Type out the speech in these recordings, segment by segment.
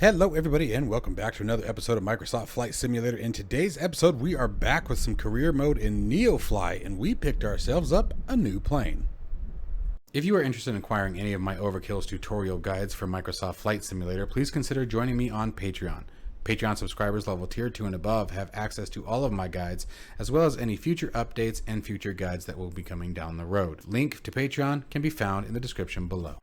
Hello everybody and welcome back to another episode of Microsoft Flight Simulator. In today's episode we are back with some career mode in NeoFly and we picked ourselves up a new plane. If you are interested in acquiring any of my Overkills tutorial guides for Microsoft Flight Simulator, please consider joining me on Patreon. Patreon subscribers level tier 2 and above have access to all of my guides, as well as any future updates and future guides that will be coming down the road. Link to Patreon can be found in the description below.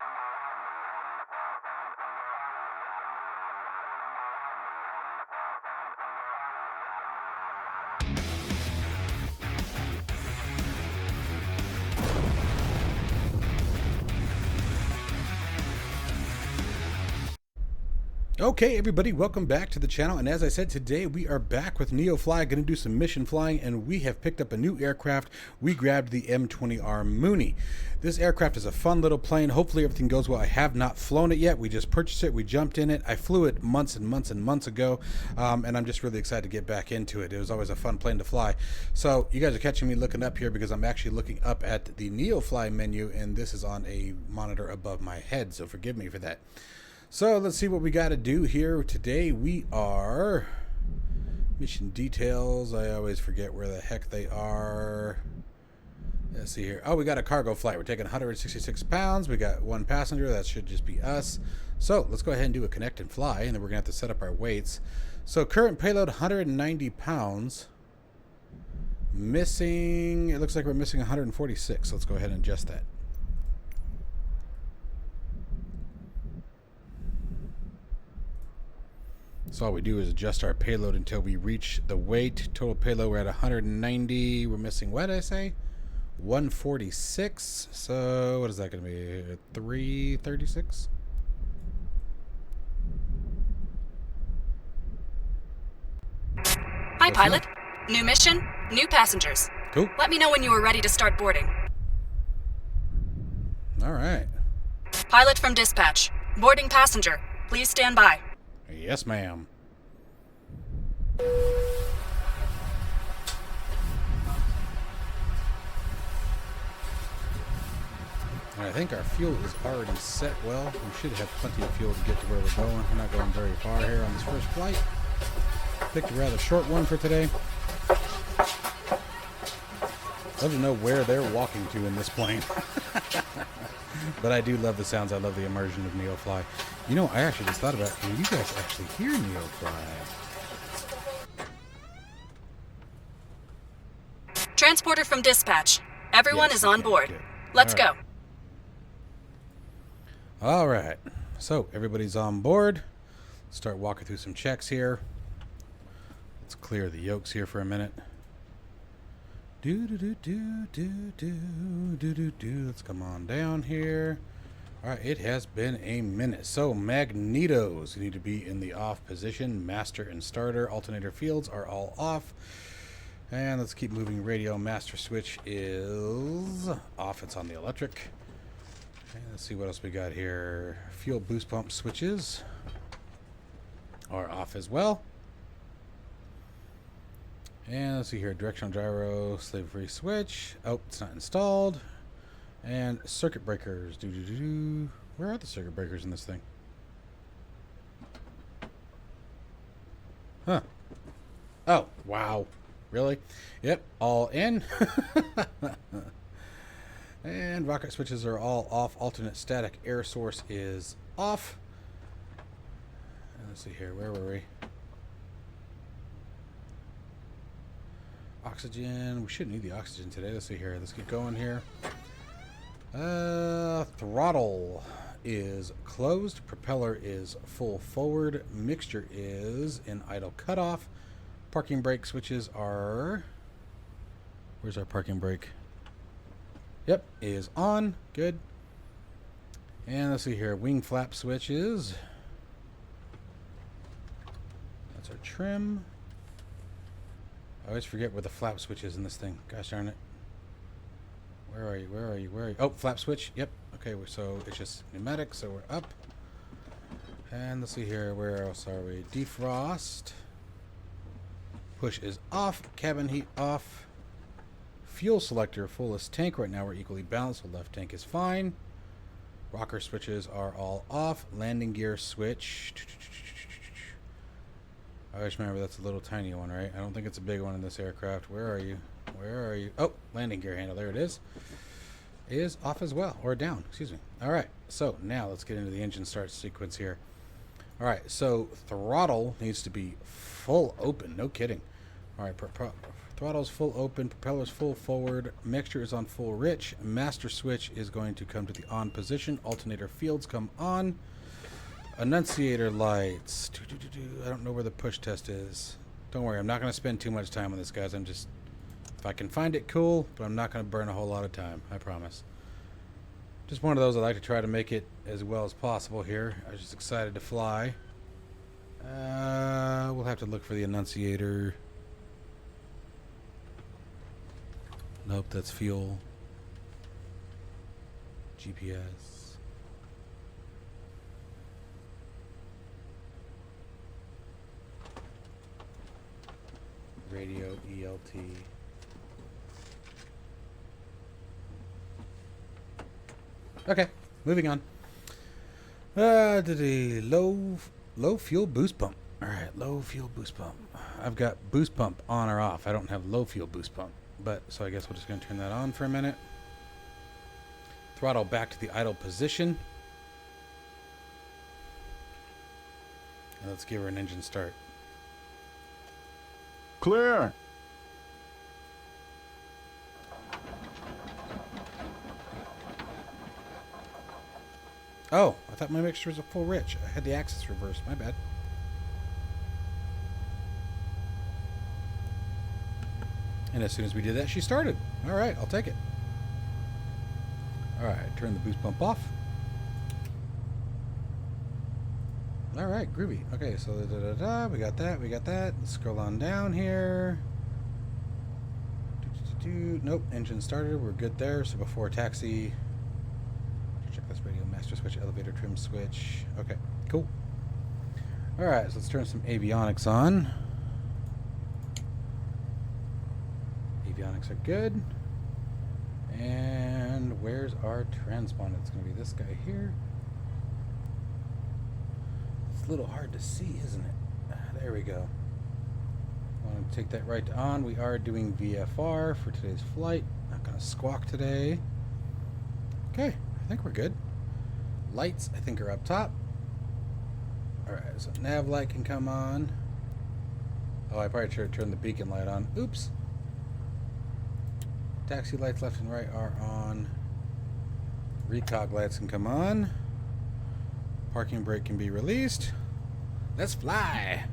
Okay everybody, welcome back to the channel, and as I said, today we are back with NeoFly, going to do some mission flying, and we have picked up a new aircraft. We grabbed the M20R Mooney. This aircraft is a fun little plane. Hopefully everything goes well. I have not flown it yet. We just purchased it. We jumped in it. I flew it months and months and months ago, and I'm just really excited to get back into it. It was always a fun plane to fly. So you guys are catching me looking up here because I'm actually looking up at the NeoFly menu, and this is on a monitor above my head, so forgive me for that. So let's see what we got to do here today. We are mission details. I always forget where the heck they are. Let's see here. Oh, we got a cargo flight. We're taking 166 pounds. We got one passenger. That should just be us. So let's go ahead and do a connect and fly, and then we're going to have to set up our weights. So current payload 190 pounds. Missing, it looks like we're missing 146. Let's go ahead and adjust that. So all we do is adjust our payload until we reach the weight. Total payload, we're at 190. We're missing, what did I say? 146. So what is that going to be? 336? Hi, pilot. New mission, new passengers. Cool. Let me know when you are ready to start boarding. All right. Pilot from dispatch. Boarding passenger. Please stand by. Yes, ma'am. I think our fuel is already set well. We should have plenty of fuel to get to where we're going. We're not going very far here on this first flight. Picked a rather short one for today. Love to know where they're walking to in this plane. But I do love the sounds. I love the immersion of NeoFly. You know, I actually just thought about, can you guys actually hear NeoFly? Transporter from dispatch. Everyone Yes, is on okay, board. good. Let's All go. right. All right. So everybody's on board. Start walking through some checks here. Let's clear the yokes here for a minute. Let's come on down here. All right, it has been a minute. So magnetos need to be in the off position. Master and starter alternator fields are all off. And let's keep moving. Radio master switch is off. It's on the electric. Okay, let's see what else we got here. Fuel boost pump switches are off as well. And let's see here, directional gyro, slave-free switch. Oh, it's not installed. And circuit breakers. Where are the circuit breakers in this thing? Huh. Oh, wow. Really? Yep, all in. And rocket switches are all off. Alternate static air source is off. And let's see here, where were we? Oxygen. We shouldn't need the oxygen today. Let's see here. Let's get going here. Throttle is closed. Propeller is full forward. Mixture is in idle cutoff. Parking brake switches are... Where's our parking brake? Yep, is on. Good. And let's see here. Wing flap switches. That's our trim. I always forget where the flap switch is in this thing. Gosh darn it. Where are you? Where are you? Where are you? Oh, flap switch. Yep. Okay, so it's just pneumatic, so we're up. And let's see here. Where else are we? Defrost. Push is off. Cabin heat off. Fuel selector, fullest tank. Right now we're equally balanced, so left tank is fine. Rocker switches are all off. Landing gear switch. I always remember that's a little tiny one, right? I don't think it's a big one in this aircraft. Where are you? Where are you? Oh, landing gear handle. There it is. Is off as well, or down, excuse me. All right, so now let's get into the engine start sequence here. All right, so throttle needs to be full open, no kidding. All right, throttle's full open, propeller's full forward, mixture is on full rich, master switch is going to come to the on position, alternator fields come on, annunciator lights, I don't know where the push test is. Don't worry, I'm not going to spend too much time on this, guys. I'm just, if I can find it, cool, but I'm not going to burn a whole lot of time, I promise. Just one of those I like to try to make it as well as possible here. I was just excited to fly. We'll have to look for the annunciator. Nope, that's fuel. GPS. Radio, ELT. Okay, moving on. Low fuel boost pump. All right, low fuel boost pump. I've got boost pump on or off. I don't have low fuel boost pump, but so I guess we're just going to turn that on for a minute. Throttle back to the idle position. And let's give her an engine start. Clear. Oh, I thought my mixture was a full rich. I had the axis reversed. My bad. And as soon as we did that, she started. All right, I'll take it. All right, turn the boost pump off. All right, groovy. Okay, so we got that, we got that. Let's scroll on down here. Nope, engine started. We're good there. So before taxi, check this radio, master switch, elevator trim switch. Okay, cool. All right, so let's turn some avionics on. Avionics are good. And where's our transponder? It's going to be this guy here. It's a little hard to see, isn't it? There we go. I want to take that right to on. We are doing VFR for today's flight. Not going to squawk today. Okay, I think we're good. Lights, I think, are up top. Alright, so nav light can come on. Oh, I probably should have turned the beacon light on. Oops. Taxi lights left and right are on. Recog lights can come on. Parking brake can be released. Let's fly!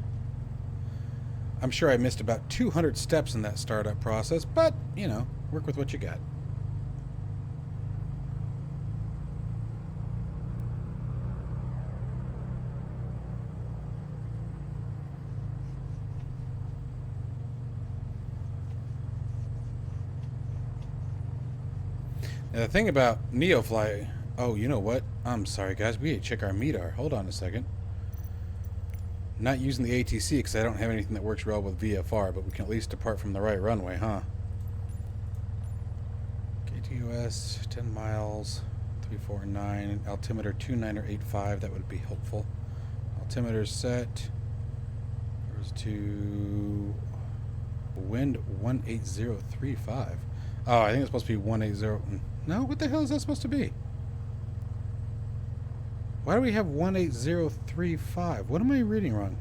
I'm sure I missed about 200 steps in that startup process, but, you know, work with what you got. Now, the thing about NeoFly... Oh, you know what? I'm sorry, guys. We need to check our MEDAR. Hold on a second. Not using the ATC because I don't have anything that works well with VFR, but we can at least depart from the right runway, huh? KTUS, 10 miles, 349, altimeter 2985. That would be helpful. Altimeter set. There's to wind 18035. Oh, I think it's supposed to be 180. No, what the hell is that supposed to be? Why do we have 18035? What am I reading wrong?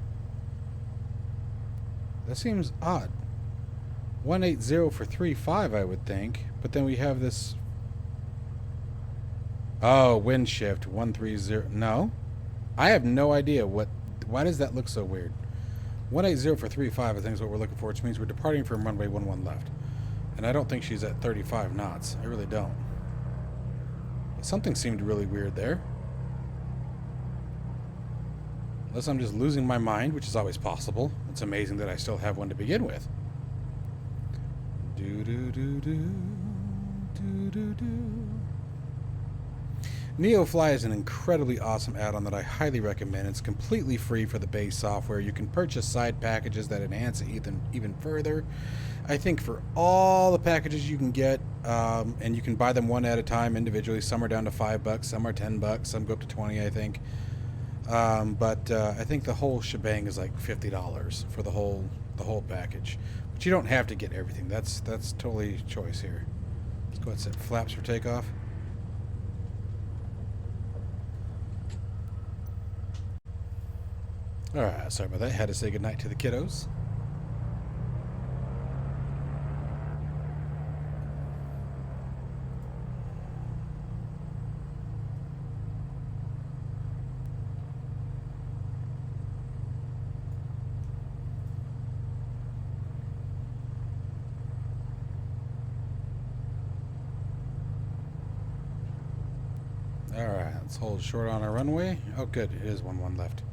That seems odd. 180 for 35, I would think. But then we have this... Oh, wind shift 130. No. I have no idea what... Why does that look so weird? 180 for 35, I think is what we're looking for, which means we're departing from runway 11 left. And I don't think she's at 35 knots. I really don't. Something seemed really weird there. Unless I'm just losing my mind, which is always possible. It's amazing that I still have one to begin with. NeoFly is an incredibly awesome add-on that I highly recommend. It's completely free for the base software. You can purchase side packages that enhance it even further. I think for all the packages you can get, and you can buy them one at a time individually. Some are down to $5, some are $10, some go up to 20, I think. But I think the whole shebang is like $50 for the whole package. But you don't have to get everything. That's totally choice here. Let's go ahead and set flaps for takeoff. Alright, sorry about that. Had to say goodnight to the kiddos. Alright, let's hold short on our runway. Oh good, it is 1-1 left.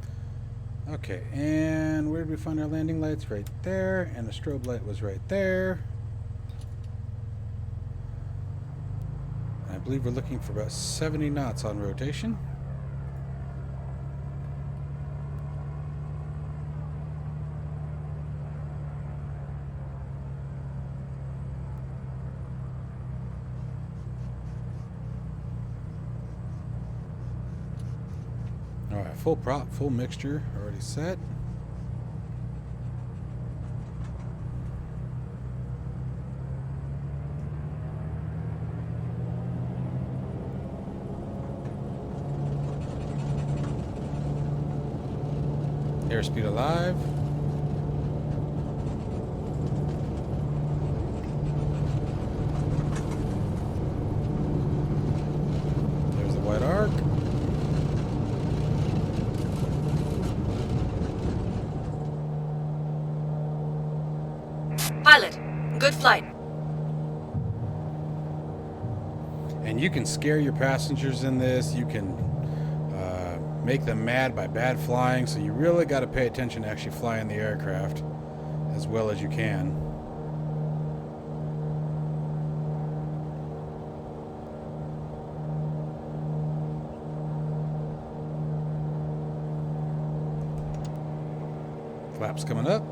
Okay, and where did we find our landing lights? Right there, and the strobe light was right there. I believe we're looking for about 70 knots on rotation. Alright, full prop, full mixture, already set. Airspeed alive. There's the white arc. Pilot, good flight. And you can scare your passengers in this. You can make them mad by bad flying. So you really got to pay attention to actually flying the aircraft as well as you can. Flaps coming up.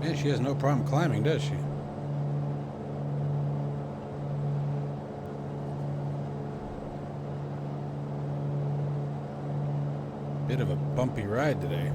Man, she has no problem climbing, does she? Bit of a bumpy ride today.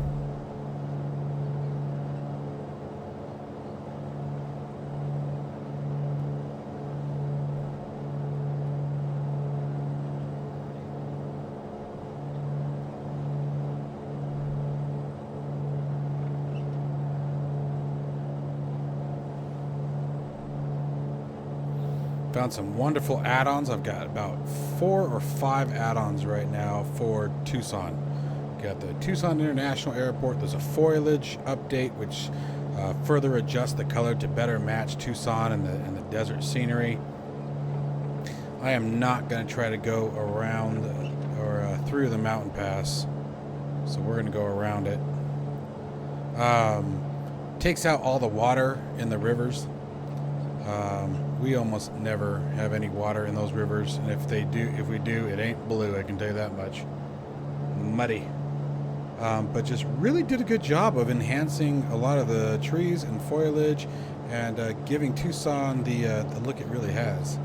Found some wonderful add-ons. I've got about 4 or 5 add-ons right now for Tucson. Got the Tucson International Airport. There's a foliage update which further adjusts the color to better match Tucson and the desert scenery. I am not going to try to go around or through the mountain pass, so we're going to go around it. Takes out all the water in the rivers. We almost never have any water in those rivers, and if we do, it ain't blue, I can tell you that much. Muddy. But just really did a good job of enhancing a lot of the trees and foliage and giving Tucson the look it really has.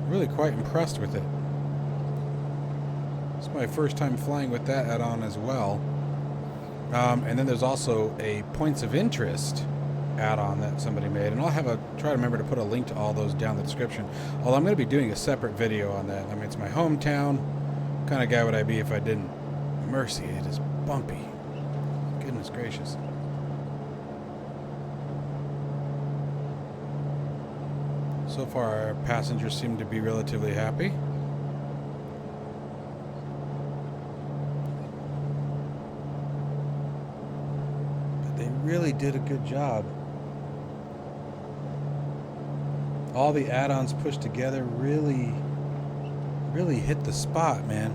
Really quite impressed with it. It's my first time flying with that add-on as well. And then there's also a points of interest add-on that somebody made, and I'll try to remember to put a link to all those down in the description. Although I'm going to be doing a separate video on that. I mean, it's my hometown. What kind of guy would I be if I didn't? Mercy, it is bumpy. Goodness gracious. So far, our passengers seem to be relatively happy. But they really did a good job. All the add-ons pushed together really hit the spot, man.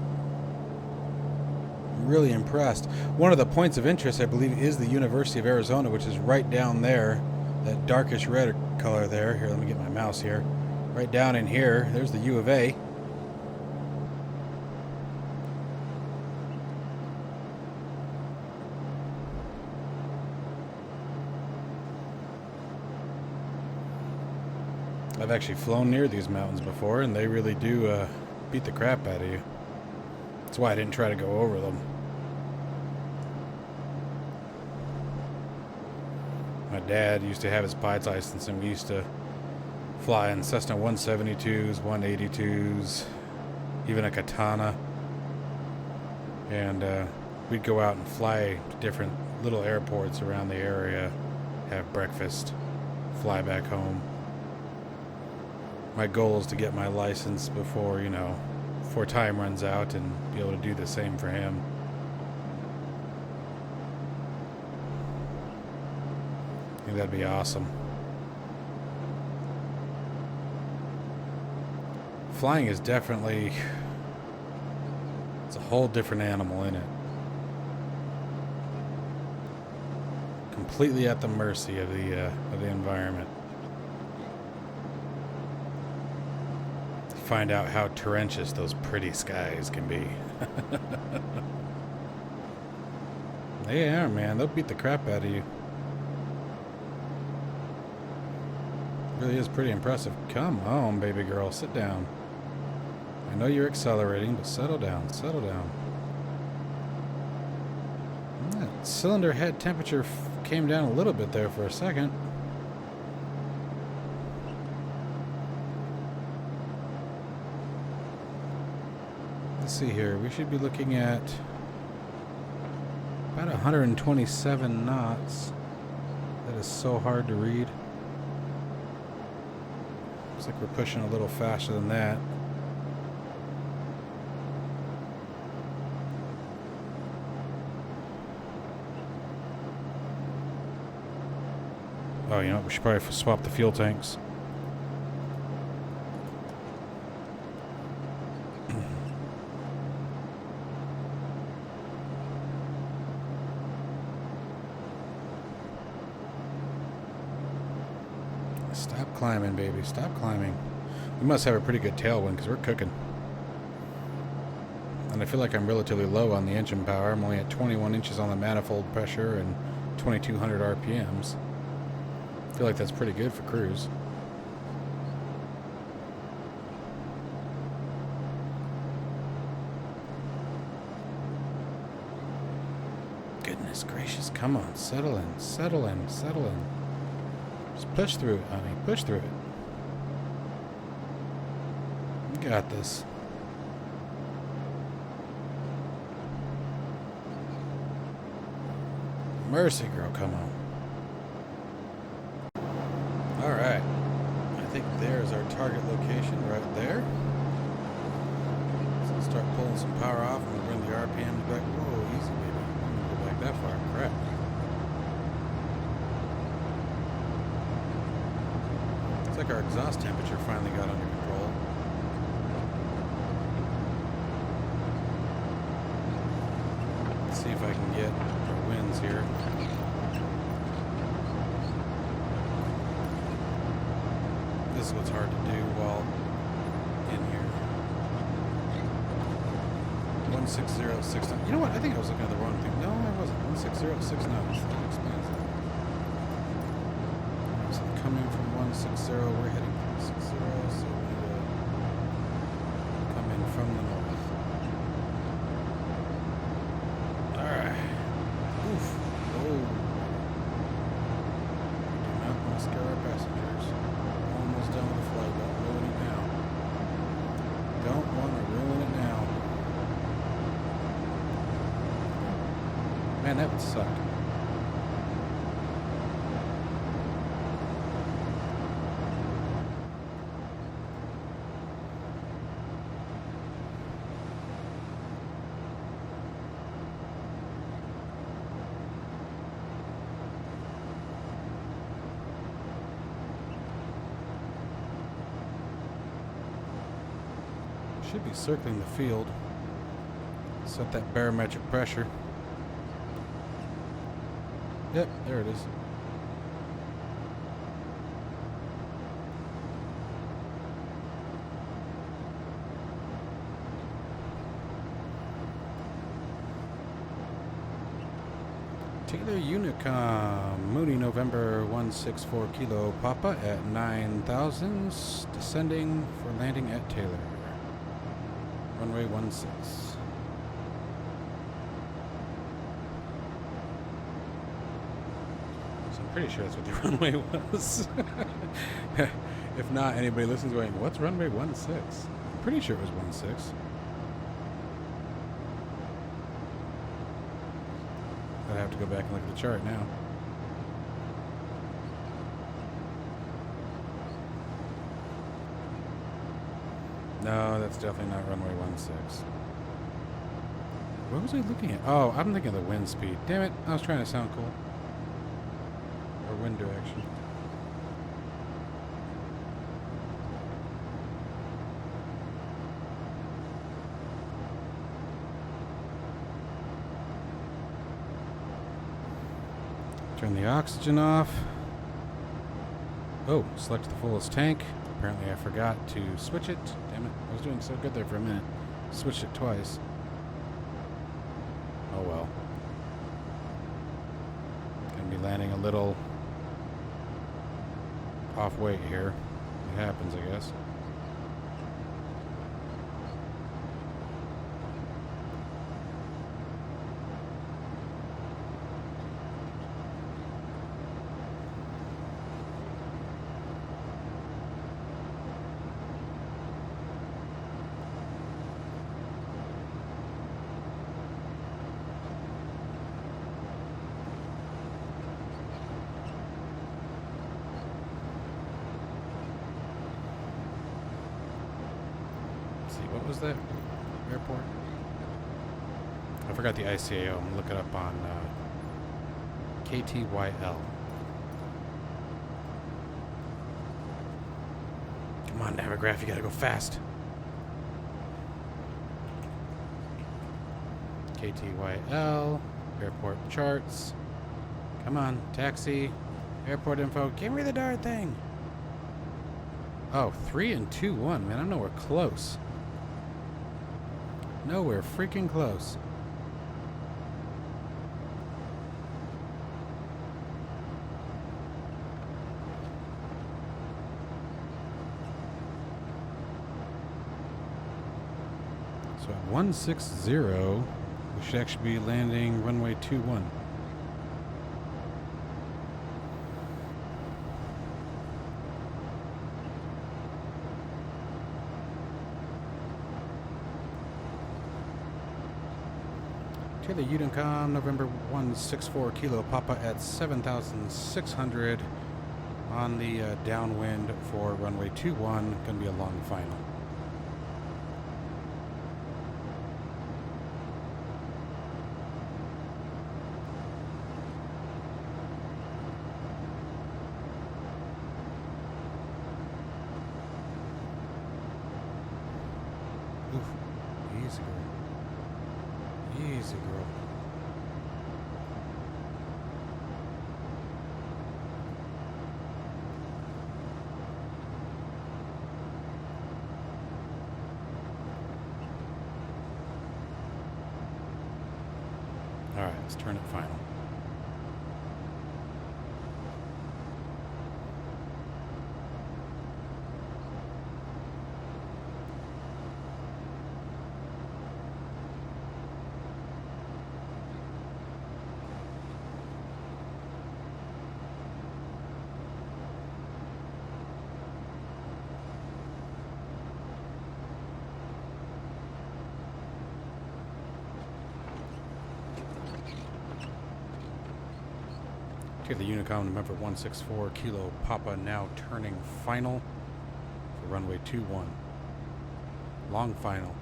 I'm really impressed. One of the points of interest, I believe, is the University of Arizona, which is right down there. That darkish red color there. Here, let me get my mouse here. Right down in here, there's the U of A. I've actually flown near these mountains before, and they really do beat the crap out of you. That's why I didn't try to go over them. My dad used to have his pilot's license, and we used to fly in Cessna 172s, 182s, even a Katana. And we'd go out and fly to different little airports around the area, have breakfast, fly back home. My goal is to get my license before, before time runs out, and be able to do the same for him. I think that'd be awesome. Flying is definitely, it's a whole different animal, isn't it? Completely at the mercy of the environment. Find out how torrentious those pretty skies can be. They are, man. They'll beat the crap out of you. Really is pretty impressive. Come on, baby girl, sit down. I know you're accelerating, but settle down, settle down. That cylinder head temperature came down a little bit there for a second. Let's see here. We should be looking at about 127 knots. That is so hard to read. Looks like we're pushing a little faster than that. Oh, you know what? We should probably swap the fuel tanks. Stop climbing, baby. Stop climbing. We must have a pretty good tailwind because we're cooking. And I feel like I'm relatively low on the engine power. I'm only at 21 inches on the manifold pressure and 2200 RPMs. I feel like that's pretty good for cruise. Goodness gracious, come on, settle in, settle in, settle in. Just push through it, honey, push through it. You got this. Mercy, girl, come on. Alright. I think there's our target location right there. So let's start pulling some power off and we'll bring the RPMs back. Whoa, easy, baby. I'm gonna go back that far. Crap. Looks like our exhaust temperature finally got under control. Let's see if I can get our winds here. This is what's hard to do while in here. 16069. You know what? I think I was looking at the wrong thing. No, I wasn't. 16069. That explains that. So coming from 160, we're heading 160, so we need to come in from the north. Alright. Oof. Oh. Man, that would suck. Should be circling the field. Set that barometric pressure. Yep, there it is. Taylor Unicom, Mooney, November 164 Kilo Papa at 9,000, descending for landing at Taylor. Runway 16. So I'm pretty sure that's what the runway was. If not, anybody listening going, what's runway 16? I'm pretty sure it was 16. I'd have to go back and look at the chart now. No, that's definitely not runway 16. What was I looking at? Oh, I'm thinking of the wind speed. Damn it, I was trying to sound cool. Or wind direction. Turn the oxygen off. Oh, select the fullest tank. Apparently I forgot to switch it. Damn it. I was doing so good there for a minute. Switched it twice. Oh well. Gonna be landing a little off weight here. It happens, I guess. What was that airport? I forgot the ICAO. I'm gonna look it up on KTYL. Come on, Navigraph, you gotta go fast. KTYL, airport charts. Come on, taxi, airport info. Give me the darn thing. Oh, 3 and 2-1, man. I'm nowhere close. Nowhere freaking close. So at 160, we should actually be landing runway 21. Taylor Unicom, November 164 Kilo Papa at 7,600 on the downwind for runway 21. Going to be a long final. Oof, easy girl. Easy, girl. All right, let's turn it final. Takeoff Unicom November 164 Kilo Papa now turning final for runway 21. Long final.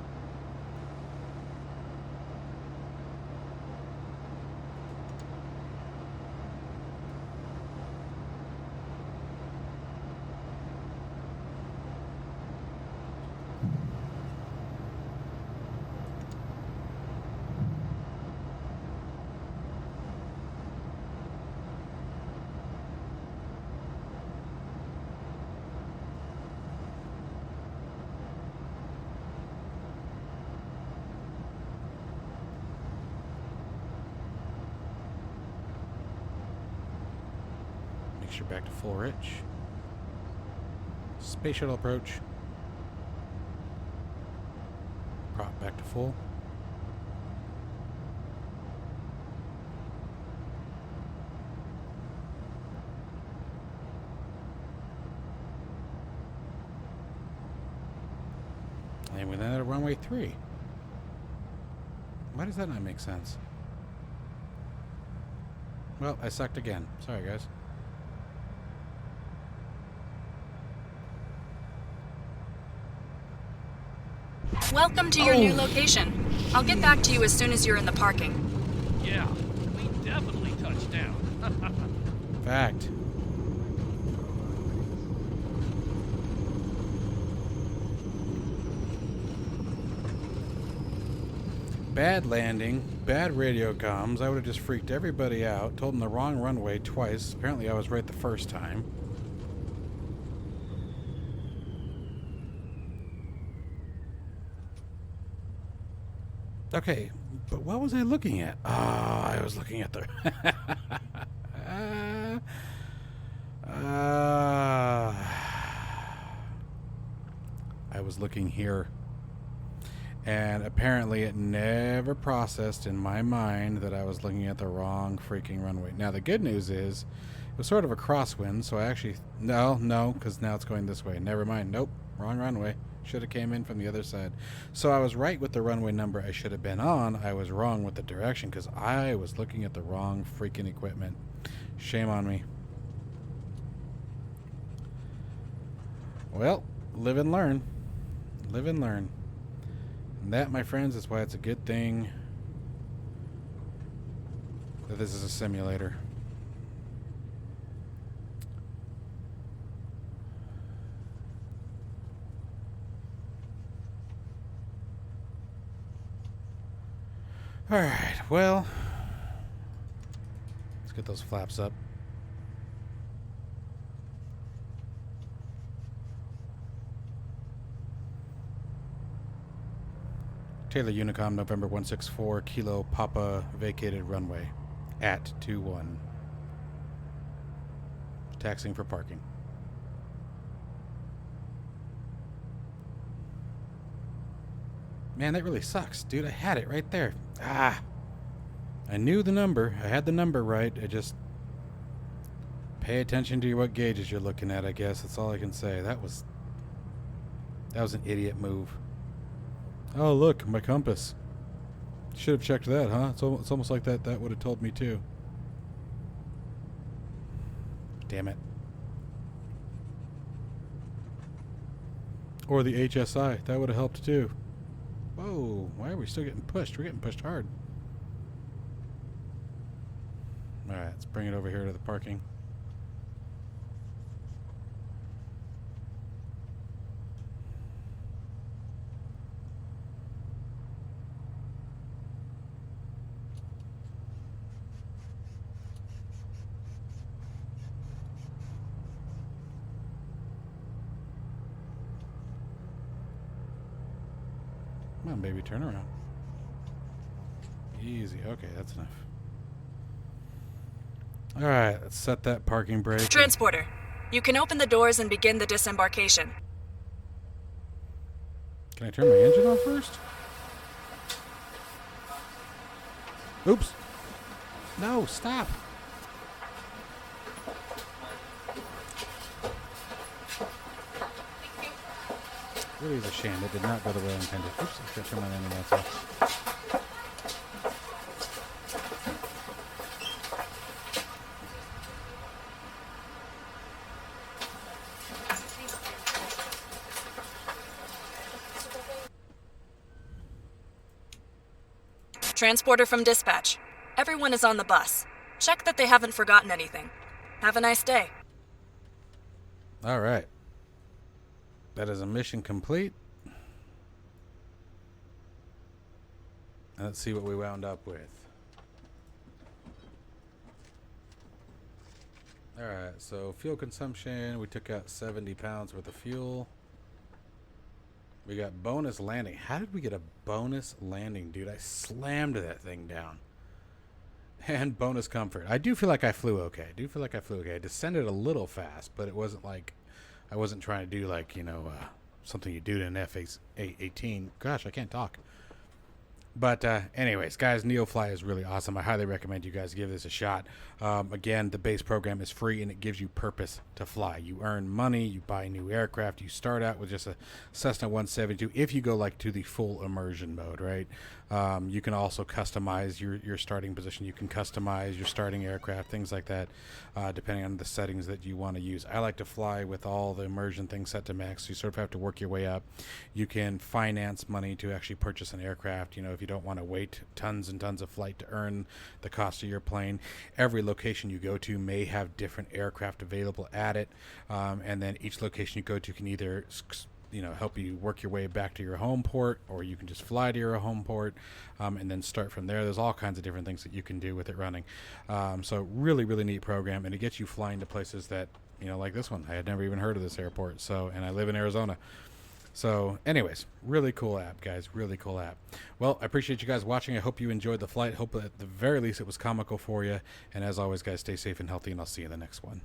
Make sure back to full rich. Space shuttle approach. Prop back to full. And we landed at runway 3. Why does that not make sense? Well, I sucked again. Sorry, guys. Welcome to your new location. I'll get back to you as soon as you're in the parking. Yeah, we definitely touched down. Fact. Bad landing, bad radio comms. I would have just freaked everybody out, told them the wrong runway twice. Apparently I was right the first time. Okay, but what was I looking at? Oh, I was looking at the... I was looking here. And apparently it never processed in my mind that I was looking at the wrong freaking runway. Now, the good news is it was sort of a crosswind, so I actually... No, because now it's going this way. Never mind. Nope, wrong runway. Should have came in from the other side. So I was right with the runway number I should have been on. I was wrong with the direction because I was looking at the wrong freaking equipment. Shame on me. Well, live and learn. Live and learn. And that, my friends, is why it's a good thing that this is a simulator. Alright, well, let's get those flaps up. Taylor Unicom, November 164, Kilo Papa, vacated runway at 21. Taxing for parking. Man, that really sucks, dude. I had it right there. Ah! I knew the number. I had the number right. I just... Pay attention to what gauges you're looking at, I guess. That's all I can say. That was an idiot move. Oh, look, my compass. Should have checked that, huh? It's almost like that would have told me, too. Damn it. Or the HSI. That would have helped, too. Whoa, why are we still getting pushed? We're getting pushed hard. Alright, let's bring it over here to the parking. Come on, baby, turn around. Easy. Okay, that's enough. All right, let's set that parking brake. Transporter, you can open the doors and begin the disembarkation. Can I turn my engine off first? Oops. No, stop. Really is a shame. It did not go the way I intended. Oops, I should turn my engine lights off. Transporter from dispatch. Everyone is on the bus. Check that they haven't forgotten anything. Have a nice day. All right. That is a mission complete. And let's see what we wound up with. All right, so fuel consumption, we took out 70 pounds worth of fuel. We got bonus landing. How did we get a bonus landing, dude? I slammed that thing down. And bonus comfort. I do feel like I flew okay. I descended a little fast, but it wasn't like I wasn't trying to do like, you know, something you do to an F-18. Gosh, I can't talk. But anyways, guys, NeoFly is really awesome. I highly recommend you guys give this a shot. Again, the base program is free and it gives you purpose to fly. You earn money, you buy new aircraft, you start out with just a Cessna 172 if you go like to the full immersion mode, right? You can also customize your starting position. You can customize your starting aircraft, things like that, depending on the settings that you want to use. I like to fly with all the immersion things set to max. So you sort of have to work your way up. You can finance money to actually purchase an aircraft, you know, if you don't want to wait tons and tons of flight to earn the cost of your plane. Every location you go to may have different aircraft available at it, and then each location you go to can either, you know, help you work your way back to your home port, or you can just fly to your home port and then start from there. There's all kinds of different things that you can do with it running. So really, really neat program, and it gets you flying to places that, you know, like this one. I had never even heard of this airport, so, and I live in Arizona. So anyways, really cool app, guys. Really cool app. Well, I appreciate you guys watching. I hope you enjoyed the flight. Hope at the very least it was comical for you. And as always, guys, stay safe and healthy, and I'll see you in the next one.